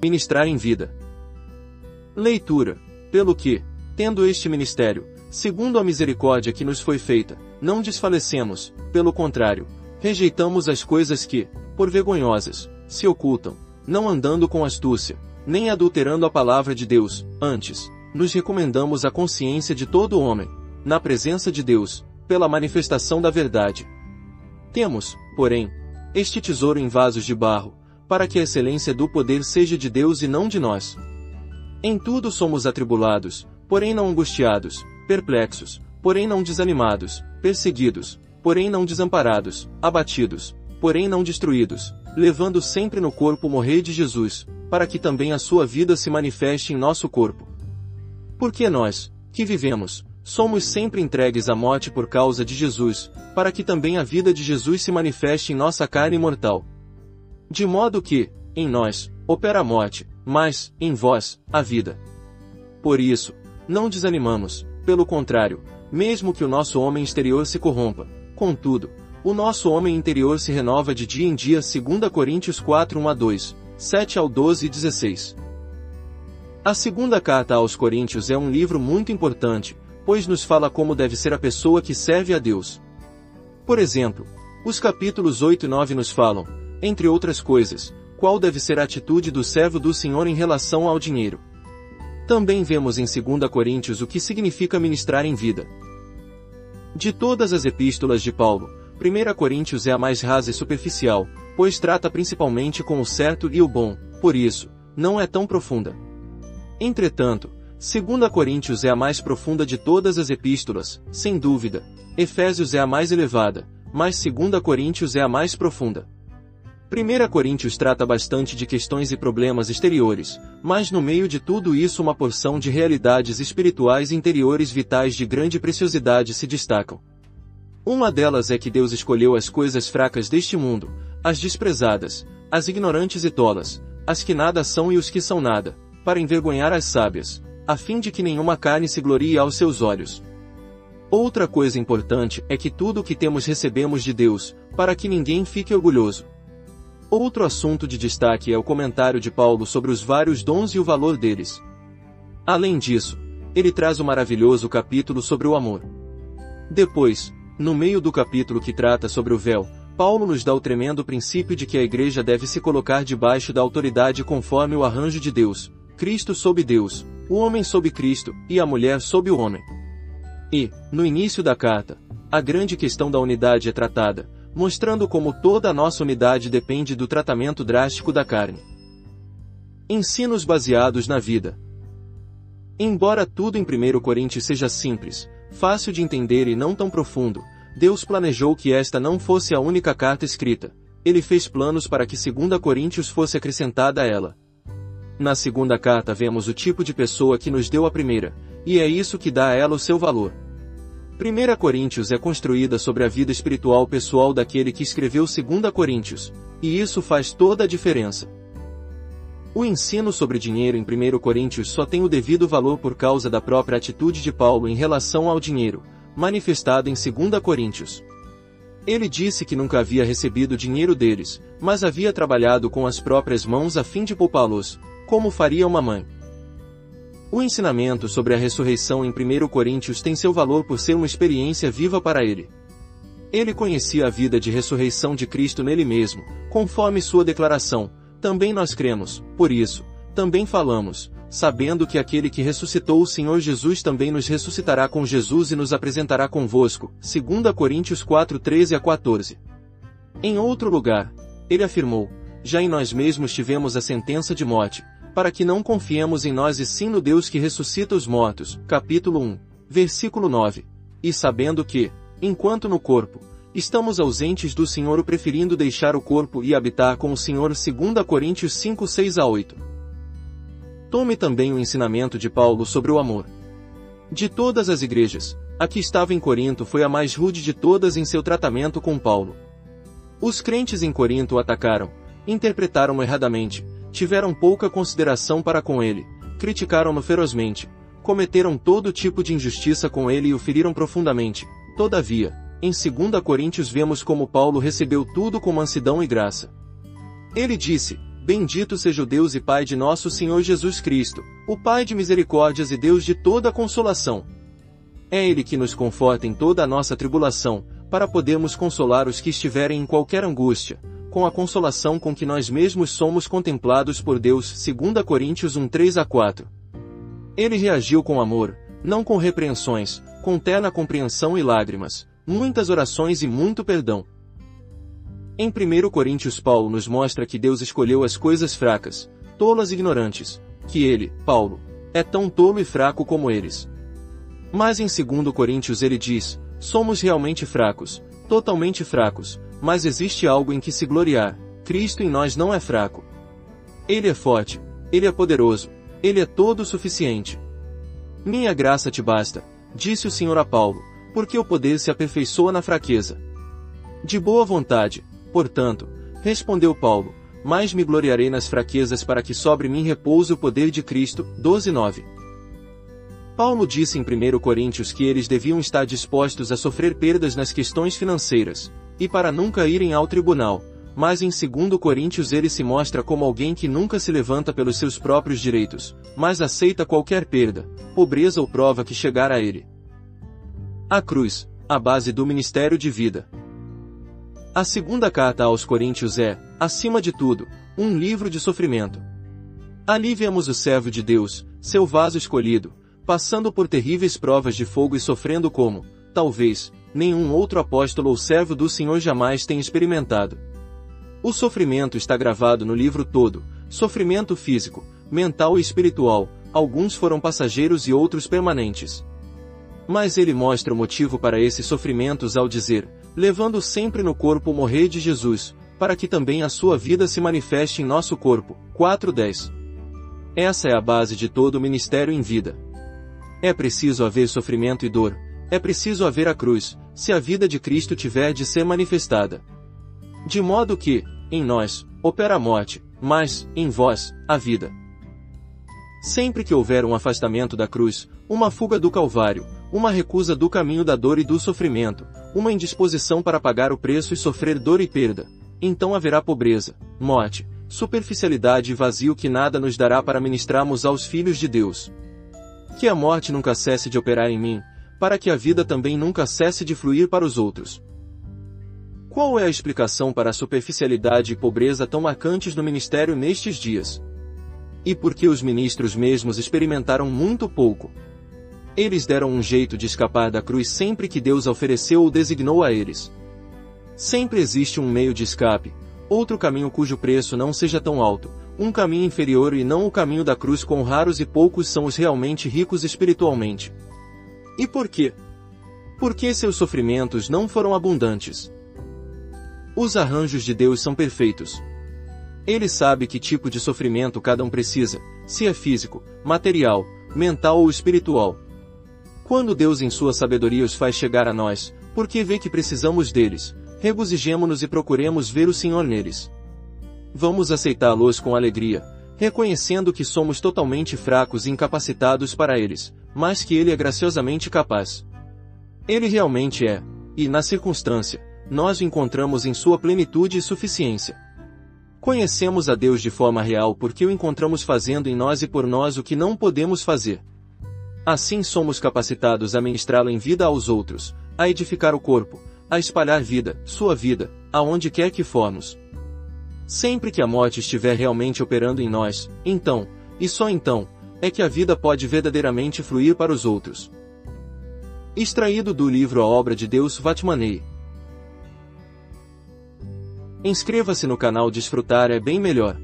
Ministrar em vida. Leitura. Pelo que, tendo este ministério, segundo a misericórdia que nos foi feita, não desfalecemos, pelo contrário, rejeitamos as coisas que, por vergonhosas, se ocultam, não andando com astúcia, nem adulterando a palavra de Deus, antes, nos recomendamos à consciência de todo homem, na presença de Deus, pela manifestação da verdade. Temos, porém, este tesouro em vasos de barro, para que a excelência do poder seja de Deus e não de nós. Em tudo somos atribulados, porém não angustiados, perplexos, porém não desanimados, perseguidos, porém não desamparados, abatidos, porém não destruídos, levando sempre no corpo o morrer de Jesus, para que também a sua vida se manifeste em nosso corpo. Porque nós, que vivemos, somos sempre entregues à morte por causa de Jesus, para que também a vida de Jesus se manifeste em nossa carne mortal. De modo que, em nós, opera a morte, mas, em vós, a vida. Por isso, não desanimamos, pelo contrário, mesmo que o nosso homem exterior se corrompa, contudo, o nosso homem interior se renova de dia em dia. 2 Coríntios 4, 1-2, 7-12 e 16. A segunda carta aos Coríntios é um livro muito importante, pois nos fala como deve ser a pessoa que serve a Deus. Por exemplo, os capítulos 8 e 9 nos falam, entre outras coisas, qual deve ser a atitude do servo do Senhor em relação ao dinheiro. Também vemos em 2 Coríntios o que significa ministrar em vida. De todas as epístolas de Paulo, 1 Coríntios é a mais rasa e superficial, pois trata principalmente com o certo e o bom, por isso, não é tão profunda. Entretanto, 2 Coríntios é a mais profunda de todas as epístolas, sem dúvida. Efésios é a mais elevada, mas 2 Coríntios é a mais profunda. 1 Coríntios trata bastante de questões e problemas exteriores, mas no meio de tudo isso uma porção de realidades espirituais interiores vitais de grande preciosidade se destacam. Uma delas é que Deus escolheu as coisas fracas deste mundo, as desprezadas, as ignorantes e tolas, as que nada são e os que são nada, para envergonhar as sábias, a fim de que nenhuma carne se glorie aos seus olhos. Outra coisa importante é que tudo o que temos recebemos de Deus, para que ninguém fique orgulhoso. Outro assunto de destaque é o comentário de Paulo sobre os vários dons e o valor deles. Além disso, ele traz o maravilhoso capítulo sobre o amor. Depois, no meio do capítulo que trata sobre o véu, Paulo nos dá o tremendo princípio de que a igreja deve se colocar debaixo da autoridade conforme o arranjo de Deus, Cristo sob Deus, o homem sob Cristo, e a mulher sob o homem. E, no início da carta, a grande questão da unidade é tratada, mostrando como toda a nossa unidade depende do tratamento drástico da carne. Ensinos baseados na vida. Embora tudo em 1 Coríntios seja simples, fácil de entender e não tão profundo, Deus planejou que esta não fosse a única carta escrita. Ele fez planos para que 2 Coríntios fosse acrescentada a ela. Na segunda carta vemos o tipo de pessoa que nos deu a primeira, e é isso que dá a ela o seu valor. 1 Coríntios é construída sobre a vida espiritual pessoal daquele que escreveu 2 Coríntios, e isso faz toda a diferença. O ensino sobre dinheiro em 1 Coríntios só tem o devido valor por causa da própria atitude de Paulo em relação ao dinheiro, manifestada em 2 Coríntios. Ele disse que nunca havia recebido dinheiro deles, mas havia trabalhado com as próprias mãos a fim de poupá-los, como faria uma mãe. O ensinamento sobre a ressurreição em 1 Coríntios tem seu valor por ser uma experiência viva para ele. Ele conhecia a vida de ressurreição de Cristo nele mesmo, conforme sua declaração, também nós cremos, por isso, também falamos, sabendo que aquele que ressuscitou o Senhor Jesus também nos ressuscitará com Jesus e nos apresentará convosco. 2 Coríntios 4, 13-14. Em outro lugar, ele afirmou, já em nós mesmos tivemos a sentença de morte, para que não confiemos em nós e sim no Deus que ressuscita os mortos. Capítulo 1, versículo 9. E sabendo que, enquanto no corpo, estamos ausentes do Senhor preferindo deixar o corpo e habitar com o Senhor. 2 Coríntios 5, 6-8. Tome também o ensinamento de Paulo sobre o amor. De todas as igrejas, a que estava em Corinto foi a mais rude de todas em seu tratamento com Paulo. Os crentes em Corinto o atacaram, interpretaram-no erradamente, tiveram pouca consideração para com ele, criticaram-no ferozmente, cometeram todo tipo de injustiça com ele e o feriram profundamente. Todavia, em 2 Coríntios vemos como Paulo recebeu tudo com mansidão e graça. Ele disse, Bendito seja o Deus e Pai de nosso Senhor Jesus Cristo, o Pai de misericórdias e Deus de toda consolação. É Ele que nos conforta em toda a nossa tribulação, para podermos consolar os que estiverem em qualquer angústia, com a consolação com que nós mesmos somos contemplados por Deus. 2 Coríntios 1:3-4. Ele reagiu com amor, não com repreensões, com terna compreensão e lágrimas, muitas orações e muito perdão. Em 1 Coríntios, Paulo nos mostra que Deus escolheu as coisas fracas, tolas e ignorantes, que ele, Paulo, é tão tolo e fraco como eles. Mas em 2 Coríntios ele diz: somos realmente fracos, totalmente fracos, mas existe algo em que se gloriar: Cristo em nós não é fraco. Ele é forte, Ele é poderoso, Ele é todo suficiente. Minha graça te basta, disse o Senhor a Paulo, porque o poder se aperfeiçoa na fraqueza. De boa vontade, portanto, respondeu Paulo, mais me gloriarei nas fraquezas para que sobre mim repouse o poder de Cristo. 12:9. Paulo disse em 1 Coríntios que eles deviam estar dispostos a sofrer perdas nas questões financeiras, e para nunca irem ao tribunal, mas em 2 Coríntios ele se mostra como alguém que nunca se levanta pelos seus próprios direitos, mas aceita qualquer perda, pobreza ou prova que chegar a ele. A cruz, a base do ministério de vida. A segunda carta aos Coríntios é, acima de tudo, um livro de sofrimento. Ali vemos o servo de Deus, seu vaso escolhido, passando por terríveis provas de fogo e sofrendo como, talvez, nenhum outro apóstolo ou servo do Senhor jamais tenha experimentado. O sofrimento está gravado no livro todo, sofrimento físico, mental e espiritual, alguns foram passageiros e outros permanentes. Mas ele mostra o motivo para esses sofrimentos ao dizer, levando sempre no corpo o morrer de Jesus, para que também a sua vida se manifeste em nosso corpo. 4:10. Essa é a base de todo o ministério em vida. É preciso haver sofrimento e dor, é preciso haver a cruz, se a vida de Cristo tiver de ser manifestada. De modo que, em nós, opera a morte, mas, em vós, a vida. Sempre que houver um afastamento da cruz, uma fuga do Calvário, uma recusa do caminho da dor e do sofrimento, uma indisposição para pagar o preço e sofrer dor e perda, então haverá pobreza, morte, superficialidade e vazio que nada nos dará para ministrarmos aos filhos de Deus. Que a morte nunca cesse de operar em mim, para que a vida também nunca cesse de fluir para os outros. Qual é a explicação para a superficialidade e pobreza tão marcantes no ministério nestes dias? E por que os ministros mesmos experimentaram muito pouco? Eles deram um jeito de escapar da cruz sempre que Deus a ofereceu ou designou a eles. Sempre existe um meio de escape, outro caminho cujo preço não seja tão alto, um caminho inferior e não o caminho da cruz. Com raros e poucos são os realmente ricos espiritualmente. E por quê? Porque seus sofrimentos não foram abundantes. Os arranjos de Deus são perfeitos. Ele sabe que tipo de sofrimento cada um precisa, se é físico, material, mental ou espiritual. Quando Deus em sua sabedoria os faz chegar a nós, porque vê que precisamos deles, regozijemo-nos e procuremos ver o Senhor neles. Vamos aceitá-los com alegria, reconhecendo que somos totalmente fracos e incapacitados para eles, mas que Ele é graciosamente capaz. Ele realmente é, e na circunstância, nós o encontramos em sua plenitude e suficiência. Conhecemos a Deus de forma real porque o encontramos fazendo em nós e por nós o que não podemos fazer. Assim somos capacitados a ministrá-lo em vida aos outros, a edificar o corpo, a espalhar vida, sua vida, aonde quer que formos. Sempre que a morte estiver realmente operando em nós, então, e só então, é que a vida pode verdadeiramente fluir para os outros. Extraído do livro A Obra de Deus, Vatmanei. Inscreva-se no canal. Desfrutar é bem melhor.